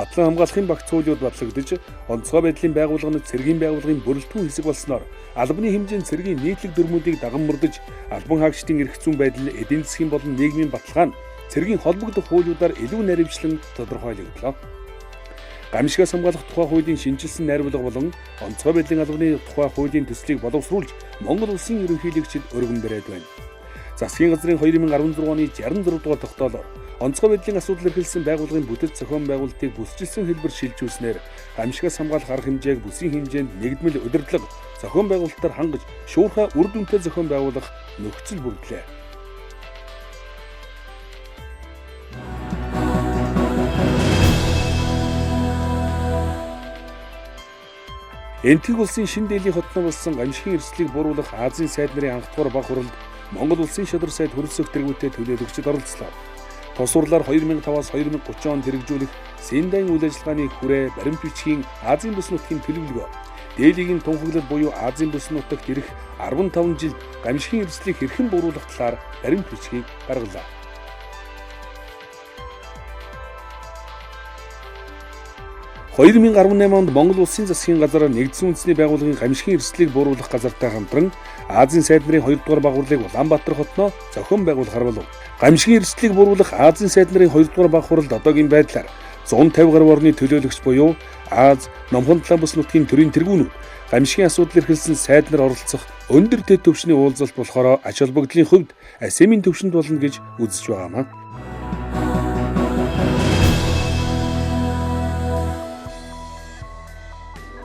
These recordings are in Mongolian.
Батлан хамгаалахын багц хуулиуд батлагдаж, онцгой байдлын байгууллагын цэргийн байгууллагын бүрэлдэхүүн хэсэг болсноор албаны хэмжээнд цэргийн нийтлэг дүрмүүдийг даган мөрдөж, албан хаагчдын эрх зүйн байдал, эдийн засгийн болон нийгмийн баталгаа нь цэргийн холбогдох хуулиудаар илүү наривчлан тодорхойлогдлоо. Гамшигаас хамгаалах тухай хуулийн шинжилсэн найруулга болон онцгой байдлын албаны тухай хуулийн төслийг боловсруулж Монгол улсын ерөнхийлөгчид өргөн бариад байна. Засгийн газрын 2016 оны 66 дугаар тогтоолоор онцгой байдлын асуудал эрхэлсэн байгууллагын бүтэц зохион байгуулалтыг бүсчилсэн хэлбэр шилжүүлснээр гамшигаас хамгаалах арга хэмжээг бүсийн хэмжээнд нэгдмэл удирдлага зохион байгуулалтаар хангаж шуурхай үр дүнтэй зохион байгуулах нөхцөл бүрдлээ. Энэтхэг улсын шинэ Дели хотноо болсон гамшигын эрсдлийг бууруулах Азийн сайд нарын анх дугаар баг хуралд Монгол улсын шадар сайд хөрөлсөх тэргүүтээ төлөөлөгчд оролцлоо. Тус хурлаар 2005-аас 2030 онд хэрэгжүүлэх Синдаин үйл ажиллагааны хүрээ баримт бичгийн Азийн бүс нутгийн төлөвлөгөө, Делигийн тунхаглал буюу Азийн бүс нутагт ирэх 15 жилд гамшигын эрсдлийг хэрхэн бууруулах талаар баримт бичгийг гаргалаа. - 2018 онд Монгол улсын засгийн газар нэгдсэн үндэсний байгууллагын гамшигын эрсдлийг бууруулах газартай хамтран Азийн сайд нарын 2 дугаар баг хурлыг Улаанбаатар хотноо зохион байгуулахар болов. Гамшигын эрсдлийг бууруулах Азийн сайд нарын 2 дугаар баг хуралд одоогийн байдлаар 150 гаруй орны төлөөлөгч буюу Аз, Номхон Далайн бүс нутгийн төрийн тэргүүнүүд, гамшигын асуудал эрхэлсэн сайд нар оролцох өндөр дэд түвшний уулзалт болохоор ач холбогдлын хувьд АСЕМ-ийн түвшинд болно гэж үзэж байгаамаа.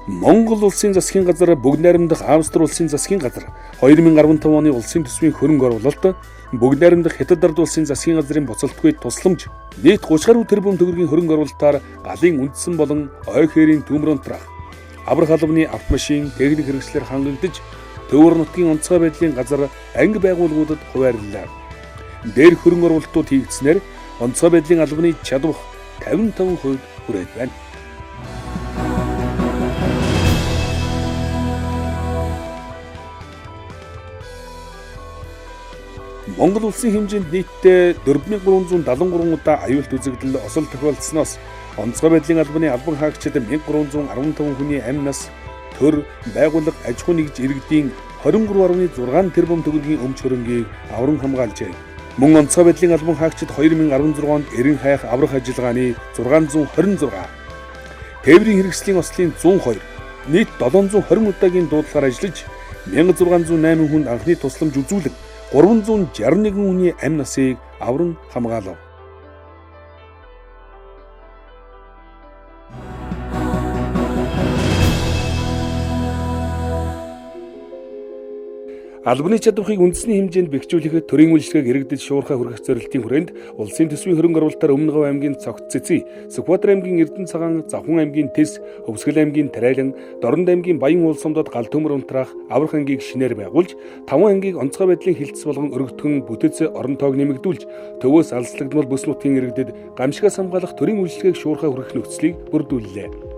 Монгол улсын засгийн газар бүгд найрамдах Австри улсын засгийн газар 2015 оны улсын төсвийн хөрөнгө оруулалт бүгд найрамдах Хятад ард улсын засгийн газрын буцалтгүй тусламж нийт 30 гаруй тэрбум төгрөгийн хөрөнгө оруулалтаар галын үндсэн болон ой хээрийн төмөр унтраах, аврах албаны автомашин техник хэрэгслэр хангагдаж Төвөр нутгийн онцгой байдлын газар анги байгууллагуудад хуваарлаа. Дээр хөрөнгө оруулалтууд хийгдснээр онцгой байдлын албаны чадвах 55% хүрээд байна. Монгол улсын хэмжээнд нийтдээ 4373 удаа аюулт үзэгдэл осол тохиолдсноос онцгой байдлын албаны албан хаагчид 1315 хүний амь нас, төр, байгууллага, аж ахуй нэгж иргэдийн 23.6 тэрбум төгрөгийн өмч хөрөнгийг авран хамгаалжээ. Мөн онцгой байдлын албан хаагчид 2016 онд эрен хайх аврах ажиллагааны 626, тээврийн хэрэгслийн ослын 102, нийт 720 удаагийн дуудлагаар ажиллаж 1608 хүнд анхны тусламж үзүүлэг 361 хүний амь насыг авран хамгаалав. Албаны чадварыг үндэсний хэмжээнд бэхжүүлэхэд төрийн үйлчлэгийг иргэдэд шуурхай хүргэх зорилтын хүрээнд улсын төсвийн хөрөнгө оруулалтаар Өмнөговь аймгийн Цогт Цэций, Сүхбаатар аймгийн Эрдэнэ цагаан, Завхан аймгийн Тэс, Өвсгөл аймгийн Тариалан, Дорнод аймгийн Баян уулсамдад гал төмөр унтраах аврах ангийг шинээр байгуулж, 5 ангийг онцгой байдлын хилцэс болгон өргөтгөн бүтэц орон тоог нэмэгдүүлж, төвөөс алслагдмал бүс нутгийн иргэдэд гамшигаас хамгаалах төрийн үйлчлэгийг шуурхай хүргэх нөхцөлийг бүрдүүллээ.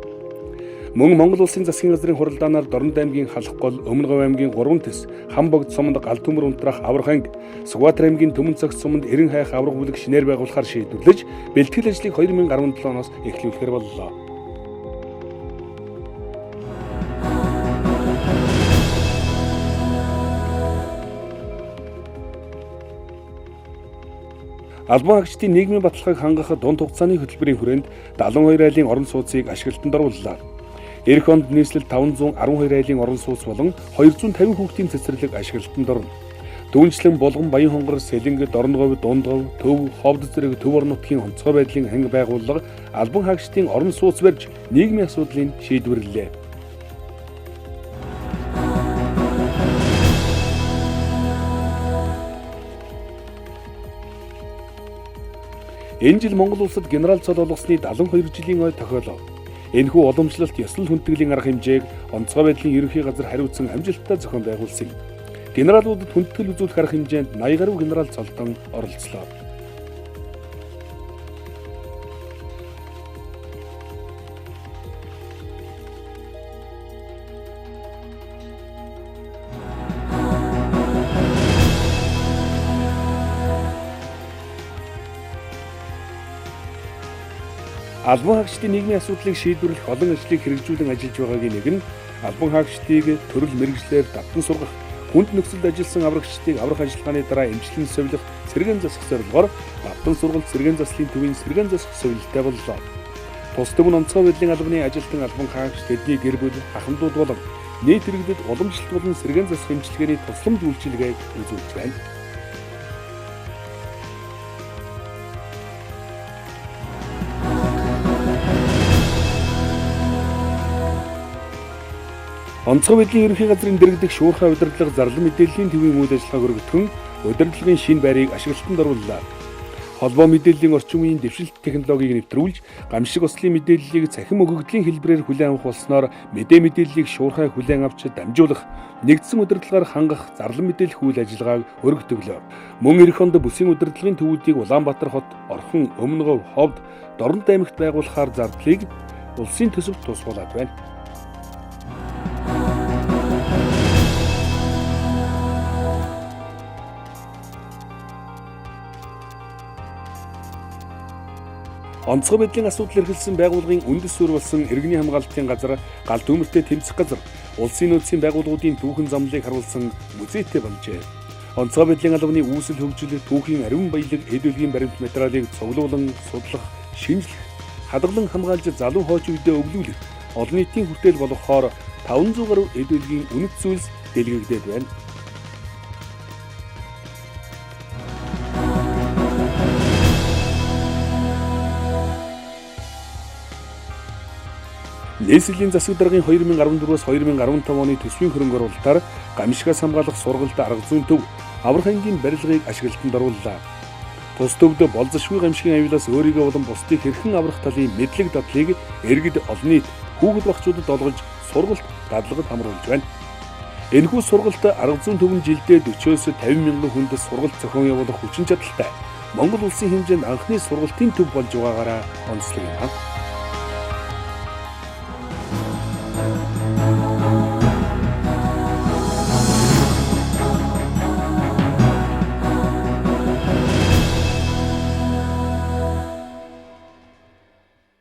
Мөн Монгол улсын засгийн газрын хуралдаанаар Дорнод аймгийн Халахгол, Өмнөговь аймгийн 3 Тэс, Хамбогд суманд гал төмөр унтраах аврах анги, Сүхбаатар аймгийн Төмөн цагт суманд эрен хайх аврах бүлэг шинээр байгуулахар шийдвэрлэж, бэлтгэл ажлыг 2017 оноос эхлүүлэхээр боллоо. Албан хаагчдын нийгмийн баталгааг хангахад дунд хугацааны хөтөлбөрийн хүрээнд 72 айлын орон сууцыг ашиглалтанд орууллаа. Эх онд нийслэл 512 айлын орон сууц болон 250 хүүхдийн цэцэрлэг ашиглалтанд орно. Түүнчлэн Булган, Баян хонгор, Сэлэнгэд, Дорноговь, Дундгов, Төв, Ховд зэрэг төв орон нутгийн онцгой байдлын анги байгууллага албан хаагчдын орон сууц барьж нийгмийн асуудлыг шийдвэрлэлээ. Энэ жил Монгол улсад генерал цол болгосны 72 жилийн ой тохиолов. Энэхүү уламжлалт ёслол хүндэтгэлийн арга хэмжээг онцгой байдлын ерөнхий газар хариуцсан амжилттай зохион байгуулсан. Генералуудад хүндэтгэл үзүүлэх арга хэмжээнд 80 гаруй генерал цолтон оролцлоо. Албан хаагчдын нийгмийн асуудлыг шийдвэрлэх олон ажлыг хэрэгжүүлэн ажиллаж байгаагийн нэг нь албан хаагчдыг төрөл мэргэжлээр давтан сургах, хүнд нөхцөлд ажилласан аврагчдыг аврах ажиллагааны дараа эмчилэн сувилах сэргээн засах зорилгоор давтан сургалт сэргээн заслын төвийн сэргээн засах сувилттай боллоо. Тус төв нь онцгой байдлын албаны ажилтан албан хаагч тэдний гэр бүл ахмадууд болон нийт иргэдэд уламжлалтуулан сэргээн засах эмчилгээний тусламж үйлчилгээг үзүүлж байна. Онцгой байдлын ерөнхий газрын дэргэдэх шуурхай удирдлага зарлан мэдээллийн төвийн үйл ажиллагааг өргөтгөн удирдлагын шинэ байрыг ашиглалтанд орууллаа. Холбоо мэдээллийн орчин үеийн дэвшилт технологиг нэвтрүүлж, гамшиг ослын мэдээллийг цахим өгөгдлийн хэлбэрээр хүлээн авах болсноор мэдээллийг шуурхай хүлээн авч дамжуулах, нэгдсэн удирдлагаар хангах зарлан мэдээлэх үйл ажиллагааг өргөтгөлөө. Мөн эх онд бүсийн удирдлагын төвүүдийг Улаанбаатар хот, Орхон, Өмнөгов, Ховд, Дорнод аймагт байгуулахаар зардлыг улсын төсөвт тусгуулад байна. Онцгой байдлын асуудал эрхэлсэн байгууллагын үндэс суурь болсон иргэний хамгаалалтын газар, гал төмөртэй тэмцэх газар, улсын нөөцийн байгууллагуудын түүхэн замлыг харуулсан музейтэй болжээ. Онцгой байдлын албаны үүсэл хөгжил, түүхийн ариун баялаг, эд үлгийн баримт материалыг цуглуулан судлах, шинжлэх, хадгалан хамгаалж залуу хойч үедээ өглүүлэх, олон нийтийн хүртэл болгохоор 500 гаруй эд үлгийн үнэт зүйлс дэлгэгдээд байна. Нийслэлийн засаг даргын 2014-өөс 2015 оны төсвийн хөрөнгө оруулалтаар гамшигаас хамгаалах сургалт арга зүйн төв аврах ангийн барилгыг ашиглалтанд орууллаа. Тус төвд болзошгүй гамшигын аюулаас өөрийгөө болон бусдыг хэрхэн аврах талын мэдлэг дадлыг иргэд олон нийт хүүхэд багцуудад олгож сургалт дадлагад хамруулж байна. Энэхүү сургалт арга зүйн төв нь жилдээ 40-оос 50 мянган хүнд сургалт зохион явуулах хүчин чадалтай Монгол улсын хэмжээнд анхны сургалтын төв болж байгаагаараа онцлог юм.